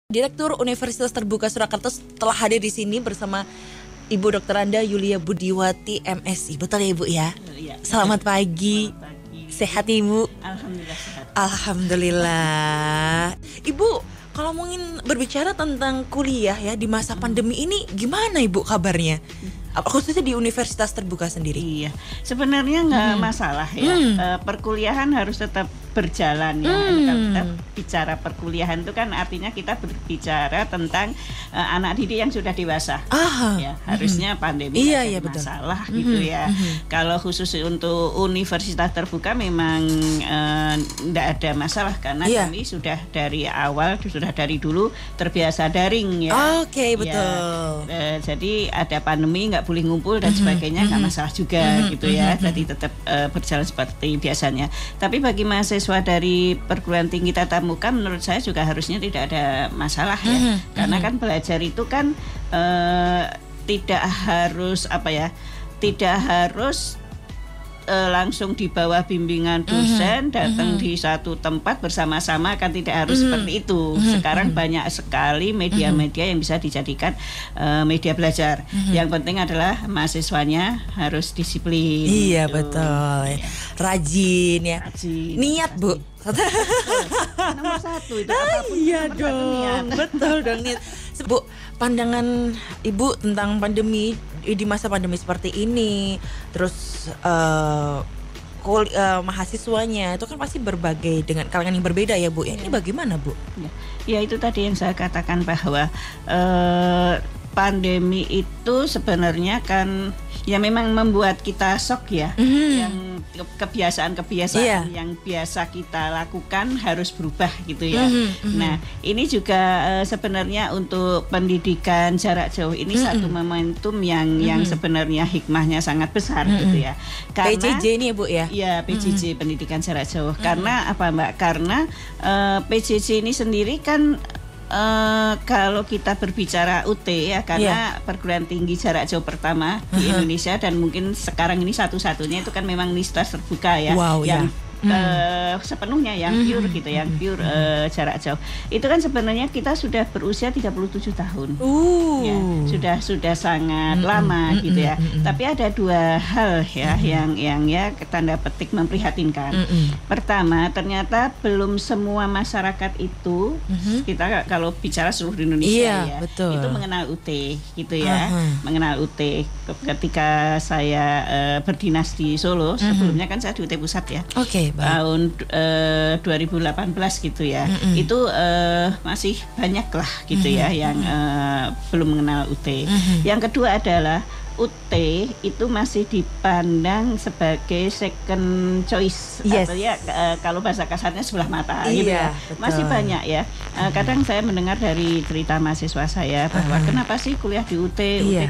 Direktur Universitas Terbuka Surakarta telah hadir di sini bersama Ibu Dr. Anda Yulia Budiwati MSI. Betul ya Ibu ya? Iya. Selamat pagi. Sehat Ibu? Alhamdulillah sehat. Alhamdulillah. Ibu, kalau ingin berbicara tentang kuliah ya di masa pandemi ini, gimana Ibu kabarnya? Khususnya di Universitas Terbuka sendiri. Iya, sebenarnya nggak masalah ya. Perkuliahan harus tetap berjalan ya. Kita bicara perkuliahan itu kan artinya kita berbicara tentang anak didik yang sudah dewasa. Ya, harusnya pandemi iya, betul. Masalah gitu ya. Kalau khusus untuk Universitas Terbuka memang nggak ada masalah karena kami sudah dari awal, sudah dari dulu terbiasa daring ya. Oke, betul. Ya, jadi ada pandemi nggak boleh ngumpul dan sebagainya nggak masalah juga gitu ya. Jadi tetap berjalan seperti biasanya. Tapi bagi mahasiswa dari perguruan tinggi tatap muka menurut saya juga harusnya tidak ada masalah ya. Karena kan belajar itu kan tidak harus tidak harus langsung di bawah bimbingan dosen datang di satu tempat bersama-sama, kan tidak harus seperti itu. Sekarang banyak sekali media-media yang bisa dijadikan media belajar. Yang penting adalah mahasiswanya harus disiplin. Iya gitu. Betul. Rajin ya. Rajin. Niat Bu. Nomor satu itu apapun. Iya dong. Betul dong niat. Bu, pandangan Ibu tentang pandemi di masa pandemi seperti ini, terus mahasiswanya itu kan pasti berbagai dengan kalangan yang berbeda ya Bu ya. Ini bagaimana Bu? Ya itu tadi yang saya katakan bahwa pandemi itu sebenarnya kan ya memang membuat kita shock ya. Yang kebiasaan-kebiasaan yang biasa kita lakukan harus berubah gitu ya. Nah ini juga sebenarnya untuk pendidikan jarak jauh ini satu momentum yang sebenarnya hikmahnya sangat besar gitu ya. Karena PJJ ini ya Bu ya? Iya PJJ pendidikan jarak jauh. Karena apa Mbak? Karena PJJ ini sendiri kan kalau kita berbicara UT ya, karena perguruan tinggi jarak jauh pertama di Indonesia dan mungkin sekarang ini satu-satunya itu kan memang Universitas Terbuka ya, yang sepenuhnya yang pure gitu, yang pure jarak jauh. Itu kan sebenarnya kita sudah berusia 37 tahun. Ya, sudah sangat lama gitu ya. Tapi ada dua hal ya yang ya tanda petik memprihatinkan. Pertama, ternyata belum semua masyarakat itu kita kalau bicara seluruh Indonesia betul. Itu mengenal UT gitu ya. Mengenal UT. Ketika saya berdinas di Solo, sebelumnya kan saya di UT Pusat ya. Tahun 2018 gitu ya. Itu masih banyak lah gitu ya yang belum mengenal UT. Yang kedua adalah UT itu masih dipandang sebagai second choice atau ya kalau bahasa kasarnya sebelah mata gitu ya. Betul. Masih banyak ya. Kadang saya mendengar dari cerita mahasiswa saya bahwa kenapa sih kuliah di UT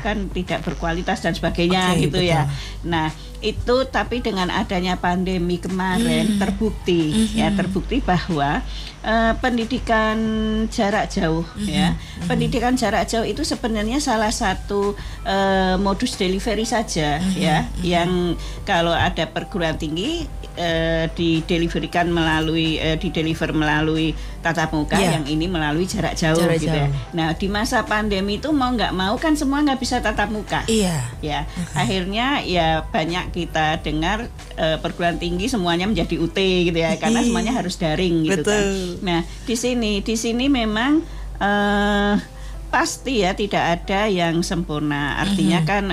kan tidak berkualitas dan sebagainya gitu ya. Nah itu tapi dengan adanya pandemi kemarin terbukti bahwa pendidikan jarak jauh pendidikan jarak jauh itu sebenarnya salah satu modus delivery saja ya, yang kalau ada perguruan tinggi dideliver melalui tatap muka, yang ini melalui jarak jauh gitu ya. Nah di masa pandemi itu mau nggak mau kan semua nggak bisa tatap muka ya. Akhirnya ya banyak kita dengar perguruan tinggi semuanya menjadi UT gitu ya, karena semuanya harus daring gitu kan. Nah di sini memang pasti ya tidak ada yang sempurna. Artinya kan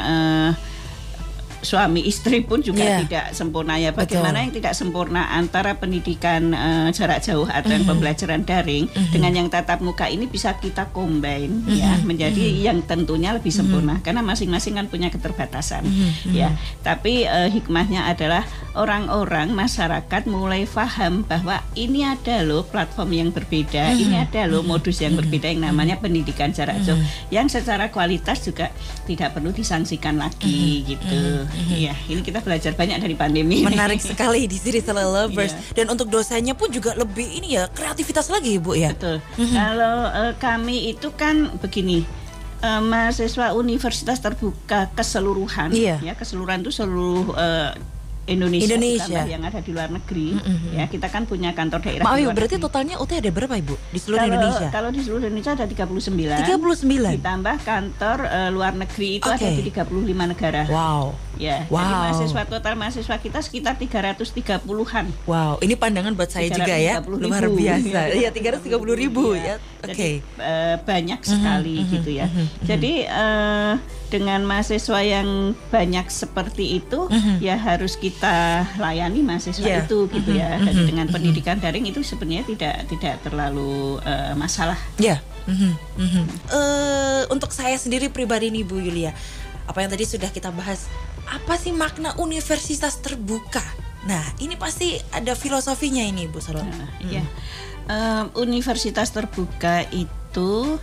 suami istri pun juga tidak sempurna ya. Bagaimana yang tidak sempurna antara pendidikan jarak jauh atau yang pembelajaran daring dengan yang tatap muka ini bisa kita combine ya menjadi yang tentunya lebih sempurna, karena masing-masing kan punya keterbatasan ya. Tapi hikmahnya adalah orang-orang masyarakat mulai paham bahwa ini ada loh platform yang berbeda, ini ada loh modus yang berbeda yang namanya pendidikan jarak jauh yang secara kualitas juga tidak perlu disangsikan lagi gitu. Iya, ini kita belajar banyak dari pandemi. Menarik sekali di sini Lovers. Dan untuk dosennya pun juga lebih ini ya, kreativitas lagi Bu ya. Betul. Kalau kami itu kan begini, mahasiswa Universitas Terbuka keseluruhan ya, keseluruhan itu seluruh Indonesia. Ditambah yang ada di luar negeri. Ya, kita kan punya kantor daerah. Maaf, berarti totalnya UT ada berapa Ibu di seluruh Indonesia? Kalau di seluruh Indonesia ada 39. 39. Ditambah kantor luar negeri itu ada di 35 negara. Wow. Ya, jadi total mahasiswa kita sekitar 330-an. Wow, ini pandangan buat saya juga ya, luar biasa. Iya, 330.000 ya. Oke. Banyak sekali gitu ya. Jadi dengan mahasiswa yang banyak seperti itu, ya harus kita layani mahasiswa itu gitu ya. Dan dengan pendidikan daring itu sebenarnya tidak terlalu masalah. Ya. Untuk saya sendiri pribadi nih Bu Yulia, apa yang tadi sudah kita bahas, apa sih makna universitas terbuka? Nah, ini pasti ada filosofinya ini Bu Salwa. Universitas terbuka itu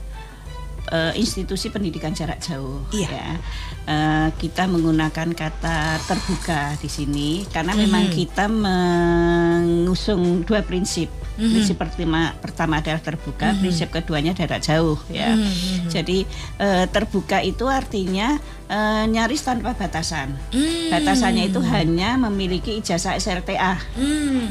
institusi pendidikan jarak jauh. Ya. Kita menggunakan kata terbuka di sini karena memang kita mengusung dua prinsip. Prinsip pertama adalah terbuka, prinsip keduanya jarak jauh ya. Jadi terbuka itu artinya nyaris tanpa batasan. Batasannya itu hanya memiliki ijazah SLTA.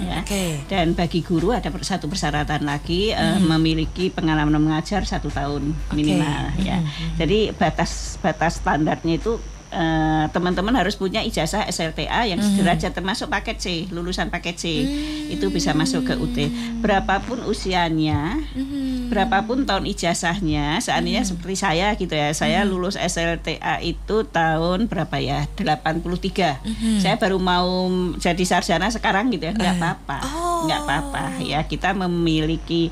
Ya. Dan bagi guru ada satu persyaratan lagi, memiliki pengalaman mengajar 1 tahun minimal ya. Jadi batas standarnya itu teman-teman harus punya ijazah SLTA yang sederajat termasuk paket C, lulusan paket C. Itu bisa masuk ke UT. Berapapun usianya, berapapun tahun ijazahnya, seandainya seperti saya gitu ya. Saya lulus SLTA itu tahun berapa ya? 83. Saya baru mau jadi sarjana sekarang gitu ya. Enggak apa-apa. Enggak apa-apa ya. Kita memiliki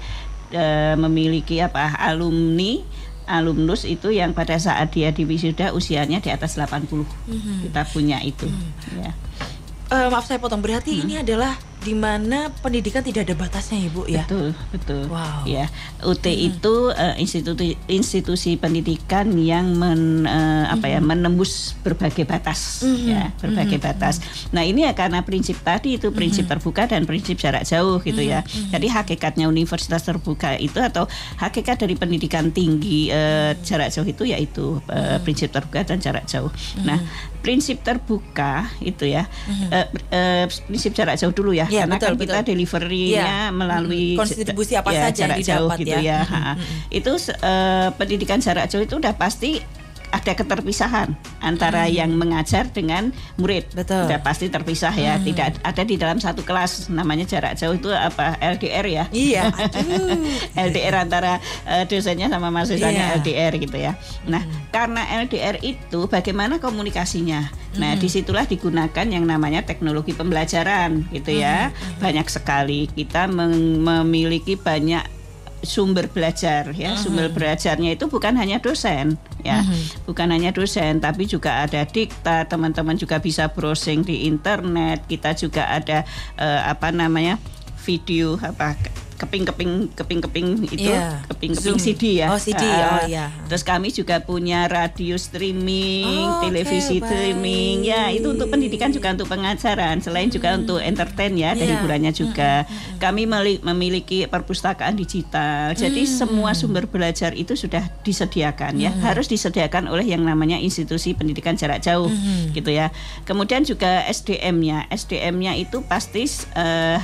alumnus itu yang pada saat dia di wisuda usianya di atas 80. Kita punya itu ya. Maaf saya potong, berarti ini adalah di mana pendidikan tidak ada batasnya Ibu ya? Betul. Wow. Ya, UT itu institusi pendidikan yang menembus berbagai batas ya, berbagai batas. Nah, ini ya karena prinsip tadi itu prinsip terbuka dan prinsip jarak jauh gitu ya. Jadi hakikatnya universitas terbuka itu atau hakikat dari pendidikan tinggi jarak jauh itu yaitu prinsip terbuka dan jarak jauh. Nah, prinsip terbuka itu ya, prinsip jarak jauh dulu ya, karena betul, kan kita delivery-nya melalui kontribusi apa saja jarak jauh gitu ya. Itu pendidikan jarak jauh itu udah pasti ada keterpisahan antara yang mengajar dengan murid. Betul. Udah pasti terpisah ya, tidak ada di dalam satu kelas. Namanya jarak jauh itu apa? LDR ya. Iya. LDR antara dosennya sama mahasiswanya, LDR gitu ya. Nah, karena LDR itu bagaimana komunikasinya? Nah, disitulah digunakan yang namanya teknologi pembelajaran gitu ya. Banyak sekali kita memiliki banyak sumber belajar ya. Sumber belajarnya itu bukan hanya dosen ya, bukan hanya dosen, tapi juga ada dikta, teman-teman juga bisa browsing di internet. Kita juga ada video keping-keping itu, keping-keping CD ya. CD. Terus kami juga punya radio streaming, televisi streaming. Ya, itu untuk pendidikan juga untuk pengajaran, selain juga untuk entertain ya, ada hiburannya juga. Kami memiliki perpustakaan digital. Jadi semua sumber belajar itu sudah disediakan ya. Harus disediakan oleh yang namanya institusi pendidikan jarak jauh gitu ya. Kemudian juga SDM-nya itu pasti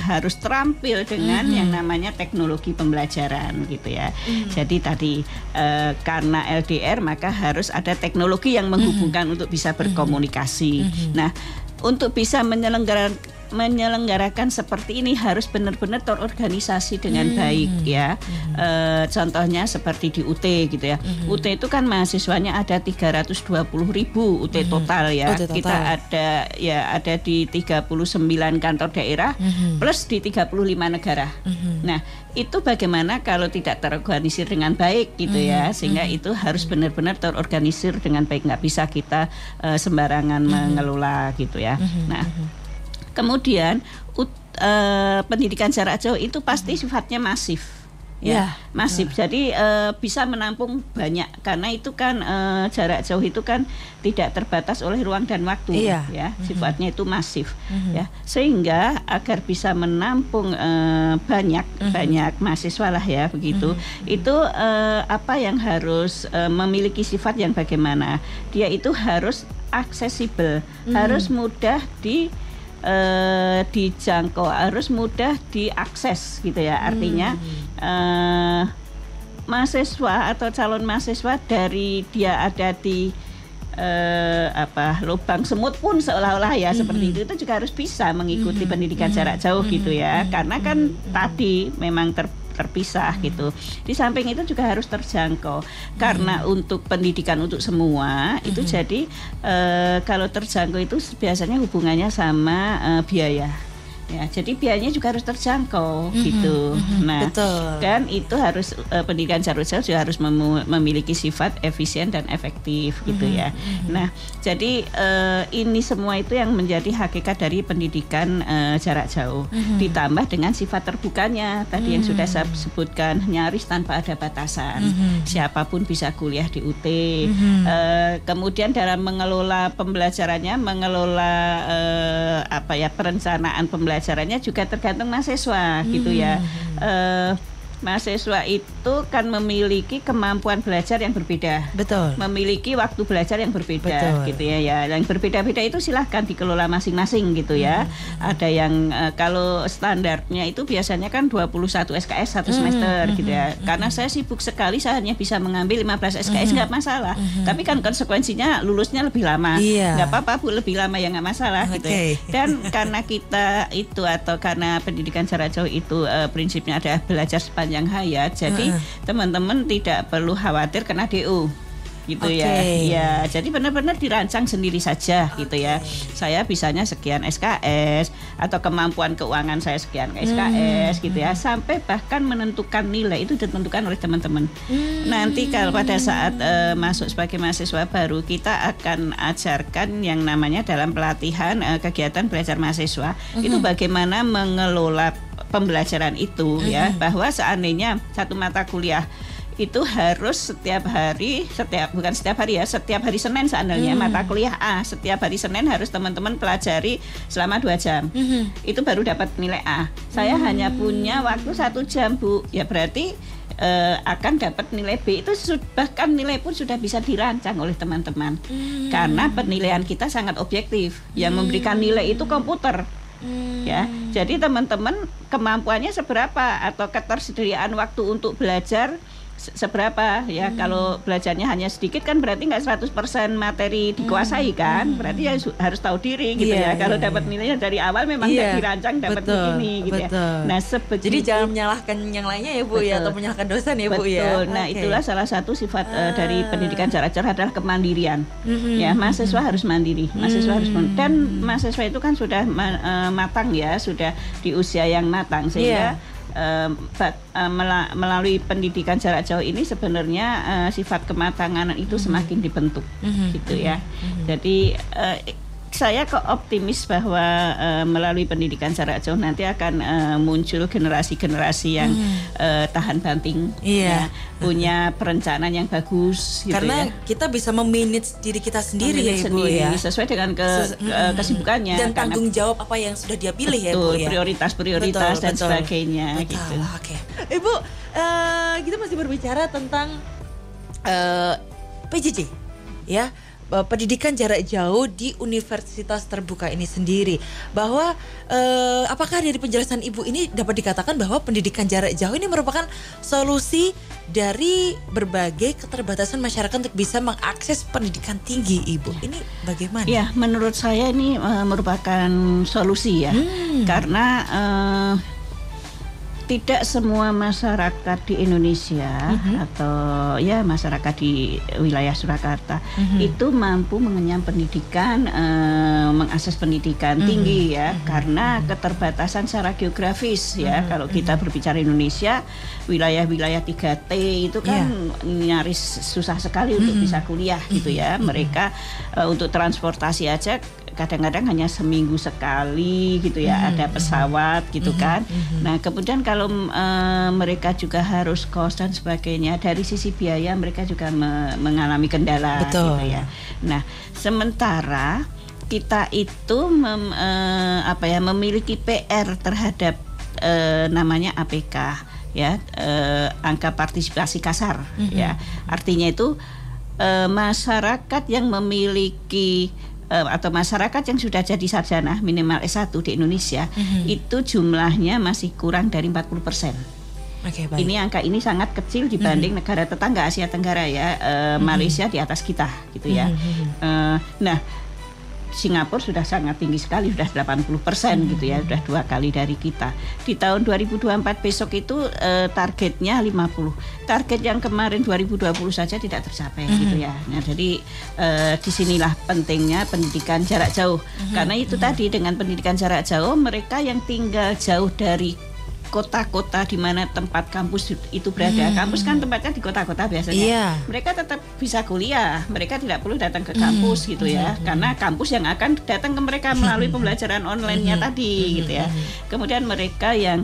harus terampil dengan yang namanya teknologi pembelajaran gitu ya. Jadi tadi karena LDR maka harus ada teknologi yang menghubungkan untuk bisa berkomunikasi. Nah, untuk bisa menyelenggarakan seperti ini harus benar-benar terorganisasi dengan baik ya. Contohnya seperti di UT gitu ya. UT itu kan mahasiswanya ada 320.000 UT total ya. Kita ada di 39 kantor daerah plus di 35 negara. Nah, itu bagaimana kalau tidak terorganisir dengan baik gitu ya, sehingga itu harus benar-benar terorganisir dengan baik, nggak bisa kita sembarangan mengelola gitu ya. Nah, kemudian pendidikan jarak jauh itu pasti sifatnya masif. Ya, masif. Jadi bisa menampung banyak karena itu kan jarak jauh itu kan tidak terbatas oleh ruang dan waktu ya. Sifatnya itu masif ya. Sehingga agar bisa menampung banyak mahasiswa lah ya begitu. Itu apa yang harus memiliki sifat yang bagaimana? Dia itu harus aksesibel, harus mudah dijangkau, harus mudah diakses gitu ya. Artinya mahasiswa atau calon mahasiswa dari dia ada di lubang semut pun seolah-olah ya seperti itu juga harus bisa mengikuti pendidikan jarak jauh gitu ya, karena kan tadi memang terpisah gitu. Di samping itu juga harus terjangkau karena untuk pendidikan untuk semua itu jadi kalau terjangkau itu biasanya hubungannya sama biaya. Ya, jadi biayanya juga harus terjangkau gitu. Nah, betul. Dan itu harus pendidikan jarak jauh juga harus memiliki sifat efisien dan efektif gitu ya. Nah, jadi ini semua itu yang menjadi hakikat dari pendidikan jarak jauh. Ditambah dengan sifat terbukanya tadi yang sudah saya sebutkan, nyaris tanpa ada batasan. Siapapun bisa kuliah di UT. Kemudian dalam mengelola pembelajarannya, mengelola perencanaan pembelajarannya juga tergantung mahasiswa gitu ya. Mahasiswa itu kan memiliki kemampuan belajar yang berbeda. Betul. Memiliki waktu belajar yang berbeda. Betul. Gitu ya. Yang berbeda-beda itu silahkan dikelola masing-masing gitu ya. Ada yang kalau standarnya itu biasanya kan 21 SKS satu semester gitu ya. Karena saya sibuk sekali, saya hanya bisa mengambil 15 SKS nggak masalah. Tapi kan konsekuensinya lulusnya lebih lama. Nggak apa-apa Bu, lebih lama ya nggak masalah gitu ya. Dan karena kita itu atau karena pendidikan jarak jauh itu prinsipnya adalah belajar sepanjang hayat, jadi teman-teman tidak perlu khawatir kena DO gitu ya. Ya, jadi benar-benar dirancang sendiri saja gitu ya. Saya bisanya sekian SKS atau kemampuan keuangan saya sekian SKS gitu ya, sampai bahkan menentukan nilai itu ditentukan oleh teman-teman. Nanti kalau pada saat masuk sebagai mahasiswa baru, kita akan ajarkan yang namanya dalam pelatihan kegiatan belajar mahasiswa itu bagaimana mengelola pembelajaran itu ya, bahwa seandainya satu mata kuliah itu harus setiap hari Senin seandainya mata kuliah A, setiap hari Senin harus teman-teman pelajari selama 2 jam. Itu baru dapat nilai A. Saya hanya punya waktu 1 jam Bu, ya berarti akan dapat nilai B. Itu bahkan nilai pun sudah bisa dirancang oleh teman-teman. Karena penilaian kita sangat objektif. Yang memberikan nilai itu komputer. Ya, jadi teman-teman kemampuannya seberapa atau ketersediaan waktu untuk belajar seberapa ya. Kalau belajarnya hanya sedikit kan berarti nggak 100% materi dikuasai kan, berarti ya harus tahu diri gitu ya. Kalau dapat nilainya dari awal memang udah dirancang dapat begini gitu ya. Nah, jadi jangan menyalahkan yang lainnya ya Bu ya, atau menyalahkan dosen ya Bu ya. Nah, itulah salah satu sifat dari pendidikan jarak jauh adalah kemandirian. Ya, mahasiswa harus mandiri, mahasiswa harus dan mahasiswa itu kan sudah matang ya, sudah di usia yang matang sehingga melalui pendidikan jarak jauh ini sebenarnya sifat kematangan itu semakin dibentuk gitu ya. Jadi saya kok optimis bahwa melalui pendidikan jarak jauh nanti akan muncul generasi-generasi yang tahan banting, ya, punya perencanaan yang bagus. Gitu karena ya. kita bisa memanage diri kita sendiri ya Ibu ya, sesuai dengan kesibukannya dan tanggung jawab apa yang sudah dia pilih ya Bu ya. Prioritas dan sebagainya. Betul. Gitu. Oke. Ibu, kita masih berbicara tentang PJJ, ya. Pendidikan jarak jauh di universitas terbuka ini sendiri, bahwa apakah dari penjelasan Ibu ini dapat dikatakan bahwa pendidikan jarak jauh ini merupakan solusi dari berbagai keterbatasan masyarakat untuk bisa mengakses pendidikan tinggi, Ibu? Ini bagaimana? Ya, menurut saya ini merupakan solusi ya, karena tidak semua masyarakat di Indonesia atau ya masyarakat di wilayah Surakarta itu mampu mengenyam pendidikan, mengakses pendidikan tinggi ya, karena keterbatasan secara geografis ya. Kalau kita berbicara Indonesia, wilayah-wilayah 3T itu kan nyaris susah sekali untuk bisa kuliah gitu ya. Mereka untuk transportasi aja kadang-kadang hanya seminggu sekali gitu ya, ada pesawat gitu kan. Nah, kemudian kalau mereka juga harus kos dan sebagainya, dari sisi biaya mereka juga mengalami kendala. Betul. Gitu ya. Nah, sementara kita itu memiliki PR terhadap namanya APK ya, angka partisipasi kasar ya. Artinya itu masyarakat yang memiliki atau masyarakat yang sudah jadi sarjana minimal S1 di Indonesia itu jumlahnya masih kurang dari 40%. Okay, baik. Ini angka ini sangat kecil dibanding negara tetangga Asia Tenggara ya, Malaysia di atas kita gitu ya. Nah, Singapura sudah sangat tinggi sekali, sudah 80% gitu ya, sudah 2 kali dari kita. Di tahun 2024 besok itu targetnya 50. Target yang kemarin 2020 saja tidak tercapai gitu ya. Nah, jadi disinilah pentingnya pendidikan jarak jauh. Karena itu tadi dengan pendidikan jarak jauh, mereka yang tinggal jauh dari kota-kota di mana tempat kampus itu berada. Kampus kan tempatnya di kota-kota biasanya. Mereka tetap bisa kuliah. Mereka tidak perlu datang ke kampus gitu ya. Karena kampus yang akan datang ke mereka melalui pembelajaran online-nya tadi gitu ya. Kemudian mereka yang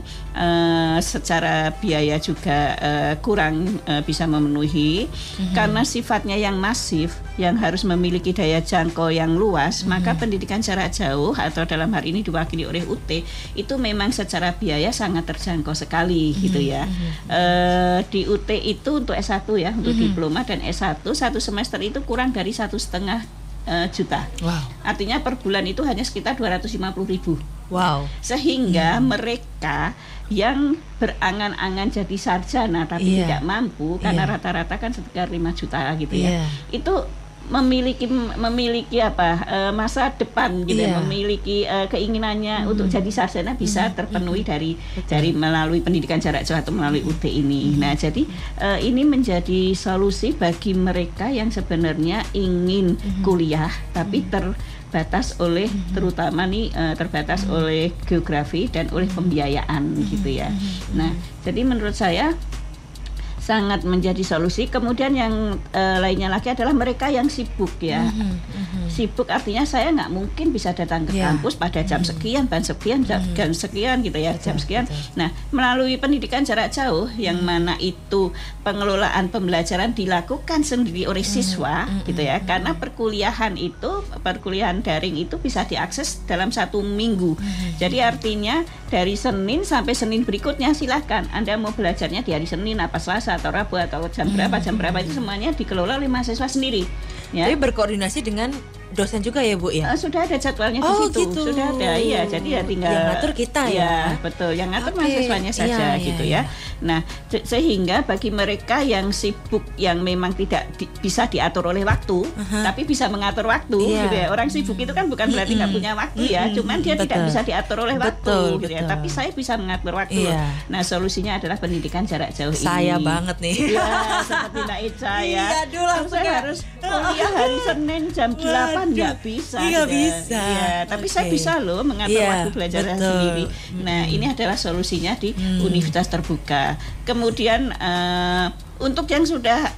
secara biaya juga kurang bisa memenuhi karena sifatnya yang masif, yang harus memiliki daya jangkau yang luas, maka pendidikan jarak jauh atau dalam hal ini diwakili oleh UT itu memang secara biaya sangat terjangkau sekali gitu ya. Di UT itu untuk S1 ya, untuk diploma dan S1 satu semester itu kurang dari 1,5 juta. Wow. Artinya per bulan itu hanya sekitar 250.000. Wow. Sehingga mereka yang berangan-angan jadi sarjana tapi tidak mampu karena rata-rata kan sekitar 5 juta gitu ya. Itu memiliki masa depan gitu ya, memiliki keinginannya untuk jadi sarjana bisa terpenuhi dari melalui pendidikan jarak jauh atau melalui UT ini. Nah, jadi ini menjadi solusi bagi mereka yang sebenarnya ingin kuliah tapi terbatas oleh terutama terbatas oleh geografi dan oleh pembiayaan gitu ya. Nah, jadi menurut saya sangat menjadi solusi. Kemudian yang lainnya lagi adalah mereka yang sibuk ya. Sibuk artinya saya nggak mungkin bisa datang ke kampus pada jam sekian, jam sekian gitu ya, jam sekian. Nah, melalui pendidikan jarak jauh yang mana itu pengelolaan pembelajaran dilakukan sendiri oleh siswa gitu ya. Karena perkuliahan daring itu bisa diakses dalam 1 minggu. Jadi artinya dari Senin sampai Senin berikutnya silahkan Anda mau belajarnya di hari Senin, apa Selasa atau Rabu atau jam berapa itu semuanya dikelola oleh mahasiswa sendiri. Ya. Jadi berkoordinasi dengan dosen juga ya Bu ya? Sudah ada jadwalnya di situ. Gitu. Sudah ada, iya. Jadi ya tinggal yang ngatur kita ya. Betul, yang ngatur mahasiswanya saja gitu ya. Nah, sehingga bagi mereka yang sibuk yang memang tidak bisa diatur oleh waktu, tapi bisa mengatur waktu gitu ya. Orang sibuk itu kan bukan berarti nggak punya waktu ya, cuman dia tidak bisa diatur oleh waktu gitu ya. Tapi saya bisa mengatur waktu. Nah, solusinya adalah pendidikan jarak jauh ini. Saya banget nih. Ya, seperti Mbak Ica ya. Saya harus kuliah hari Senin jam 8 nggak bisa. Nggak bisa. Ya, tapi saya bisa loh mengatur waktu belajar sendiri. Nah, ini adalah solusinya di universitas terbuka. Kemudian untuk yang sudah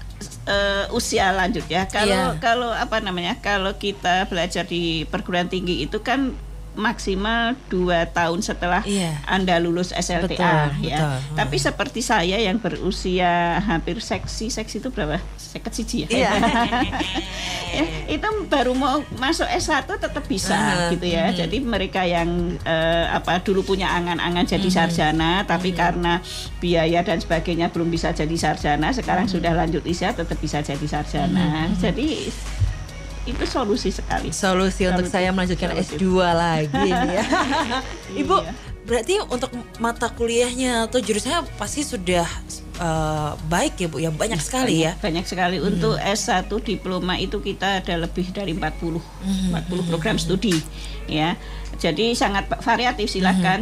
usia lanjut ya, kalau kita belajar di perguruan tinggi itu kan maksimal 2 tahun setelah Anda lulus SLTA ya. Betul. Tapi seperti saya yang berusia hampir seksi itu berapa? Seket siji ya. Itu baru mau masuk S1 tetap bisa gitu ya. Jadi mereka yang dulu punya angan-angan jadi sarjana tapi karena biaya dan sebagainya belum bisa jadi sarjana, sekarang sudah lanjut usia tetap bisa jadi sarjana. Jadi itu solusi sekali. Solusi untuk saya melanjutkan S2 lagi nih ya. Ibu, berarti untuk mata kuliahnya atau jurusannya pasti sudah baik ya Bu ya, banyak sekali ya. Banyak sekali. Untuk S1 diploma itu kita ada lebih dari 40 program studi ya. Jadi sangat variatif, silahkan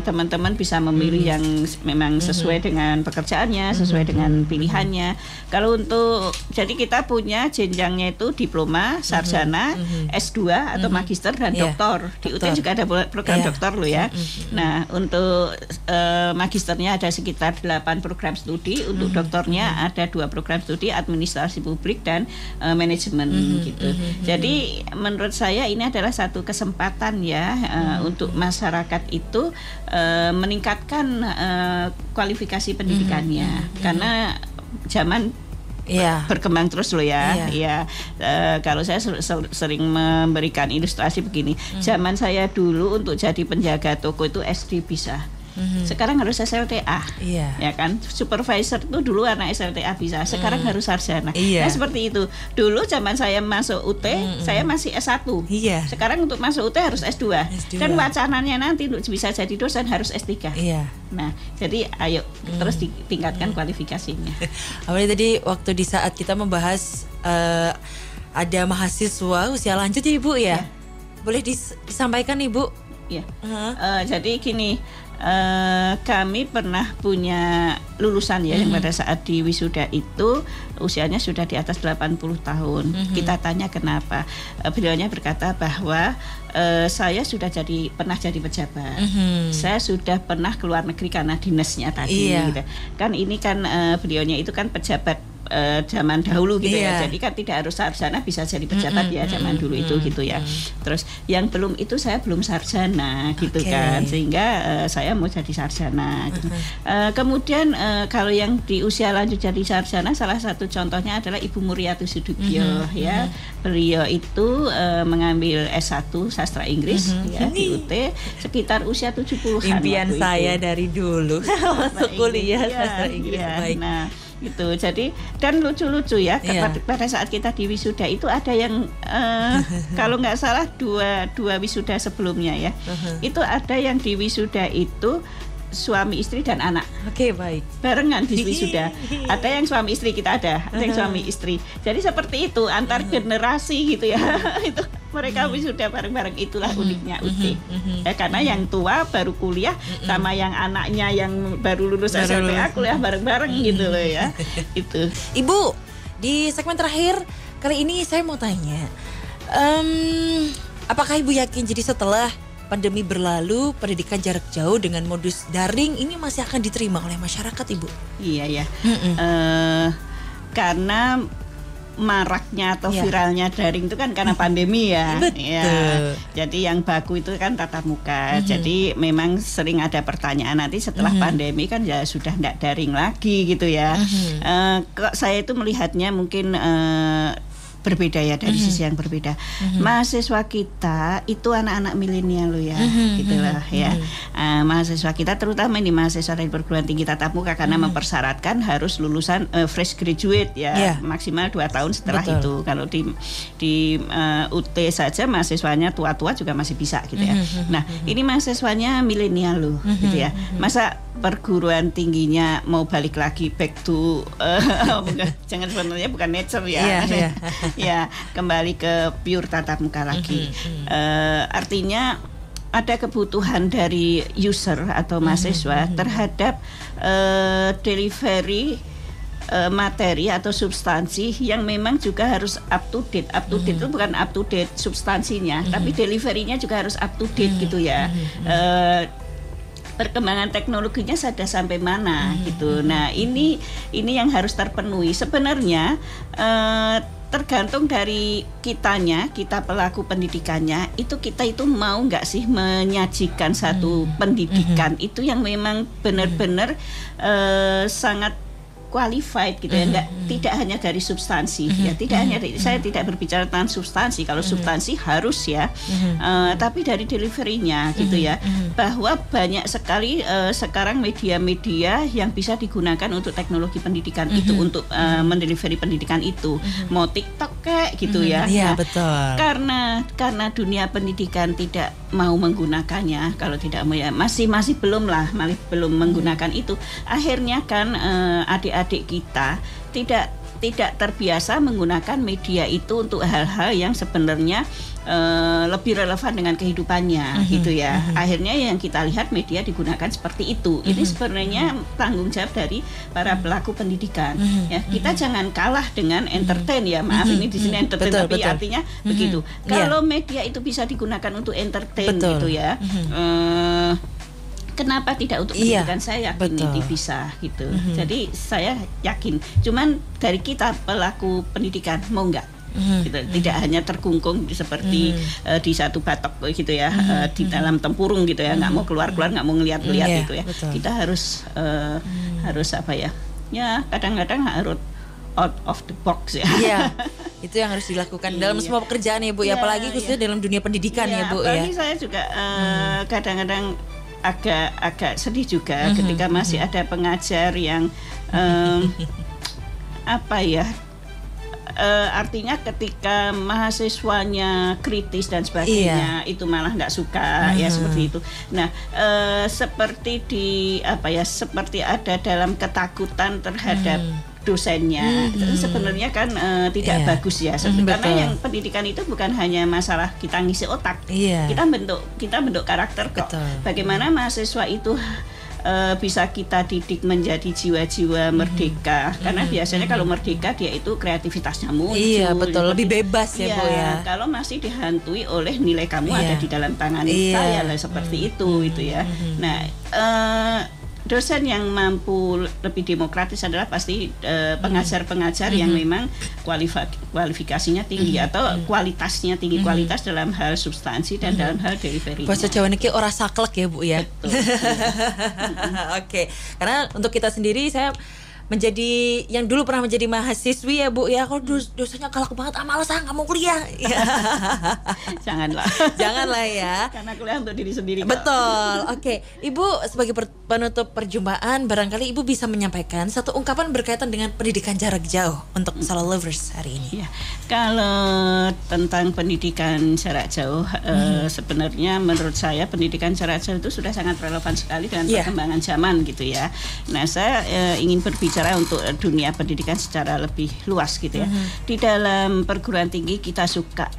teman-teman bisa memilih yang memang sesuai dengan pekerjaannya, sesuai dengan pilihannya. Kalau untuk, jadi kita punya jenjangnya itu diploma, sarjana, S2 atau magister dan doktor. Di UT juga ada program doktor loh ya. Nah, untuk magisternya ada sekitar 8 program studi, untuk doktornya ada 2 program studi, administrasi publik dan manajemen gitu. Jadi menurut saya ini adalah satu kesempatan ya untuk masyarakat itu meningkatkan kualifikasi pendidikannya karena zaman berkembang terus loh ya. Kalau saya sering memberikan ilustrasi begini, zaman saya dulu untuk jadi penjaga toko itu SD bisa. sekarang harus SLTA. Ya kan? Supervisor itu dulu anak SLTA bisa, sekarang harus sarjana. Nah, seperti itu. Dulu zaman saya masuk UT, saya masih S1. Sekarang untuk masuk UT harus S2. Dan wacananya nanti untuk bisa jadi dosen harus S3. Nah, jadi ayo terus ditingkatkan kualifikasinya. Apalagi tadi waktu di saat kita membahas ada mahasiswa usia lanjut ya Ibu ya. Boleh disampaikan Ibu? Ya. Jadi gini, kami pernah punya lulusan ya yang pada saat di wisuda itu usianya sudah di atas 80 tahun. Kita tanya kenapa. Beliaunya berkata bahwa saya sudah pernah jadi pejabat. Saya sudah pernah keluar negeri karena dinasnya tadi. Gitu. Kan ini kan beliaunya itu kan pejabat zaman dahulu gitu ya. Jadi kan tidak harus sarjana bisa jadi pejabat ya zaman dulu itu gitu ya. Terus yang belum itu saya belum sarjana gitu kan. Sehingga saya mau jadi sarjana gitu. Kemudian kalau yang di usia lanjut jadi sarjana salah satu contohnya adalah Ibu Muriati Sudibyo ya. Beliau itu mengambil S1 sastra Inggris ya di UT sekitar usia 70-an. Impian saya dari dulu masuk kuliah sastra Inggris. Baik. Nah, gitu. Jadi dan lucu-lucu ya pada saat kita di wisuda itu ada yang kalau nggak salah dua wisuda sebelumnya ya. Itu ada yang di wisuda itu suami istri dan anak. Baik. Barengan di wisuda. Ada yang suami istri kita ada yang suami istri. Jadi seperti itu antar generasi gitu ya. Itu mereka wisuda bareng-bareng, itulah uniknya UT. Karena yang tua baru kuliah sama yang anaknya yang baru lulus SLTA kuliah bareng-bareng gitu loh ya. Itu. Ibu, di segmen terakhir kali ini saya mau tanya, apakah Ibu yakin jadi setelah pandemi berlalu, pendidikan jarak jauh dengan modus daring ini masih akan diterima oleh masyarakat, Ibu? Iya ya. Karena maraknya atau viralnya daring itu kan karena pandemi ya. Betul. Jadi yang baku itu kan tatap muka. Jadi memang sering ada pertanyaan nanti setelah pandemi kan ya sudah tidak daring lagi gitu ya. Kok saya itu melihatnya mungkin berbeda ya, dari sisi yang berbeda. Mahasiswa kita itu anak-anak milenial loh ya, gitulah ya. Mahasiswa kita terutama ini mahasiswa dari perguruan tinggi tatap muka karena mempersyaratkan harus lulusan fresh graduate ya, maksimal 2 tahun setelah itu. Kalau di UT saja mahasiswanya tua-tua juga masih bisa gitu ya. Nah, ini mahasiswanya milenial loh gitu ya. Masa perguruan tingginya mau balik lagi back to jangan sebenarnya bukan nature ya. Ya, kembali ke pure tatap muka lagi. Artinya ada kebutuhan dari user atau mahasiswa terhadap delivery materi atau substansi yang memang juga harus up to date. Up to date itu bukan up to date substansinya, tapi deliverynya juga harus up to date gitu ya. Perkembangan teknologinya sudah sampai mana gitu. Nah, ini yang harus terpenuhi. Sebenarnya tergantung dari kita pelaku pendidikannya, kita itu mau nggak sih menyajikan satu pendidikan itu yang memang benar-benar sangat qualified gitu ya, tidak hanya dari substansi ya, tidak hanya saya tidak berbicara tentang substansi, kalau substansi harus ya, tapi dari deliverynya gitu ya, bahwa banyak sekali sekarang media-media yang bisa digunakan untuk teknologi pendidikan itu untuk mendelivery pendidikan itu, mau TikTok kayak gitu ya. Iya, betul. Karena dunia pendidikan tidak mau menggunakannya, kalau tidak mau ya masih belum menggunakan itu, akhirnya kan adik-adik kita tidak terbiasa menggunakan media itu untuk hal-hal yang sebenarnya lebih relevan dengan kehidupannya gitu ya. Akhirnya yang kita lihat media digunakan seperti itu. Ini sebenarnya tanggung jawab dari para pelaku pendidikan. Ya, kita jangan kalah dengan entertain ya. Maaf ini di sini entertain, tapi artinya begitu. Kalau media itu bisa digunakan untuk entertain gitu ya. Kenapa tidak untuk pendidikan? Saya yakin ini bisa gitu. Jadi saya yakin. Cuman dari kita pelaku pendidikan mau nggak? Gitu. Tidak hanya terkungkung seperti di satu batok gitu ya, di dalam tempurung gitu ya, nggak mau keluar nggak mau ngeliat-liat gitu ya. Kita harus apa ya? Ya kadang-kadang harus out of the box ya. Iya, itu yang harus dilakukan dalam semua pekerjaan ya Bu, ya, apalagi khususnya dalam dunia pendidikan ya Bu ya. Apalagi saya juga kadang-kadang agak sedih juga ketika masih ada pengajar yang apa ya, artinya ketika mahasiswanya kritis dan sebagainya itu malah nggak suka ya seperti itu. Nah seperti seperti ada dalam ketakutan terhadap dosennya. Sebenarnya kan tidak bagus ya. Karena yang pendidikan itu bukan hanya masalah kita ngisi otak. Kita bentuk karakter kok. Bagaimana mahasiswa itu bisa kita didik menjadi jiwa-jiwa merdeka. Karena biasanya kalau merdeka dia itu kreativitasnya muncul. Iya, betul. Lebih bebas ya, Bu ya. Kalau masih dihantui oleh nilai kamu ada di dalam tangan saya lah, seperti itu ya. Nah, dosen yang mampu lebih demokratis adalah pasti pengajar-pengajar yang memang kualifikasinya tinggi atau kualitasnya tinggi, kualitas dalam hal substansi dan dalam hal delivery. Bahasa Jawa niki ora saklek ya, Bu ya. Oke. Karena untuk kita sendiri, saya menjadi yang dulu pernah menjadi mahasiswi ya, Bu ya, kalau dosanya galak banget, malas nggak mau kuliah ya. Janganlah ya, karena kuliah untuk diri sendiri. Betul. Oke, Ibu sebagai penutup perjumpaan, barangkali Ibu bisa menyampaikan satu ungkapan berkaitan dengan pendidikan jarak jauh untuk Solo Lovers hari ini. Ya, kalau tentang pendidikan jarak jauh, sebenarnya menurut saya pendidikan jarak jauh itu sudah sangat relevan sekali dengan perkembangan zaman gitu ya. Nah, saya ingin berbicara untuk dunia pendidikan secara lebih luas gitu ya. Di dalam perguruan tinggi kita suka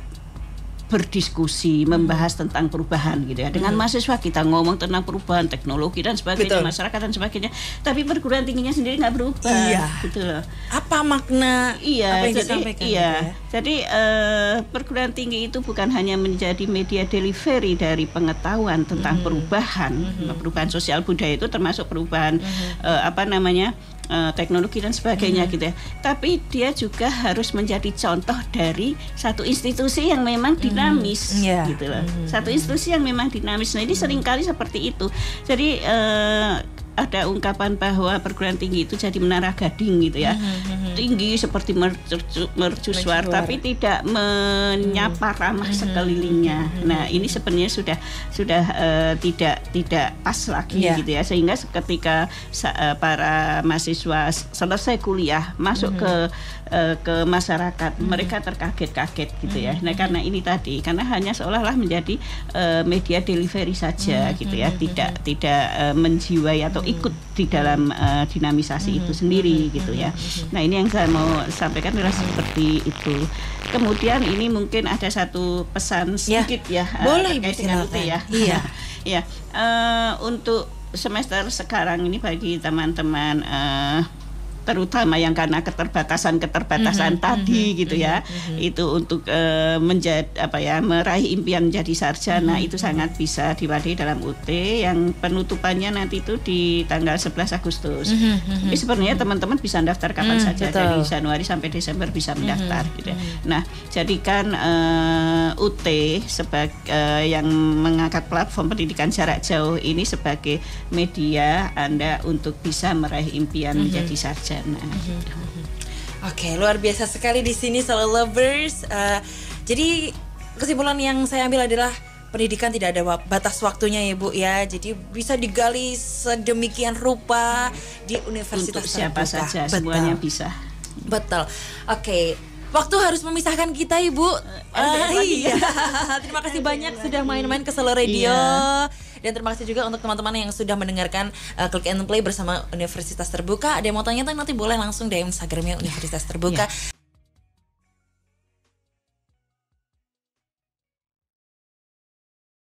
berdiskusi, membahas tentang perubahan gitu ya. Dengan mahasiswa kita ngomong tentang perubahan teknologi dan sebagainya, masyarakat dan sebagainya. Tapi perguruan tingginya sendiri nggak berubah. Gitu loh. Apa makna apa yang disampaikan? Jadi perguruan tinggi itu bukan hanya menjadi media delivery dari pengetahuan tentang perubahan sosial budaya, itu termasuk perubahan teknologi dan sebagainya gitu ya. Tapi dia juga harus menjadi contoh dari satu institusi yang memang dinamis gitu loh. Satu institusi yang memang dinamis. Nah, ini seringkali seperti itu. Jadi ada ungkapan bahwa perguruan tinggi itu jadi menara gading gitu ya. Tinggi seperti mercusuar tapi tidak menyapa ramah sekelilingnya. Nah, ini sebenarnya sudah tidak pas lagi gitu ya. Sehingga ketika para mahasiswa selesai kuliah masuk ke masyarakat, mereka terkaget-kaget gitu ya. Nah, karena ini tadi, karena hanya seolah-olah menjadi media delivery saja gitu ya, tidak menjiwai atau ikut di dalam dinamisasi itu sendiri gitu ya. Nah, ini yang saya mau sampaikan adalah seperti itu. Kemudian ini mungkin ada satu pesan sedikit ya, boleh terkait dengan itu ya. Ya, untuk semester sekarang ini bagi teman-teman terutama yang karena keterbatasan tadi gitu ya, itu untuk meraih impian menjadi sarjana itu sangat bisa diwadahi dalam UT yang penutupannya nanti itu di tanggal 11 Agustus. Tapi sebenarnya teman-teman bisa daftar kapan saja, dari Januari sampai Desember bisa mendaftar gitu ya. Nah, jadikan UT sebagai yang mengangkat platform pendidikan jarak jauh ini sebagai media Anda untuk bisa meraih impian menjadi sarjana. Oke, luar biasa sekali di sini Solo Lovers. Jadi kesimpulan yang saya ambil adalah pendidikan tidak ada batas waktunya ya, Bu ya. Jadi bisa digali sedemikian rupa di universitas untuk siapa terbuka. Saja, semuanya bisa. Betul. Oke. Waktu harus memisahkan kita, Ibu. Iya. Terima kasih banyak sudah main-main ke Solo Radio. Dan terima kasih juga untuk teman-teman yang sudah mendengarkan Click and Play bersama Universitas Terbuka. Ada yang mau tanya nanti boleh langsung DM Instagramnya Universitas Terbuka.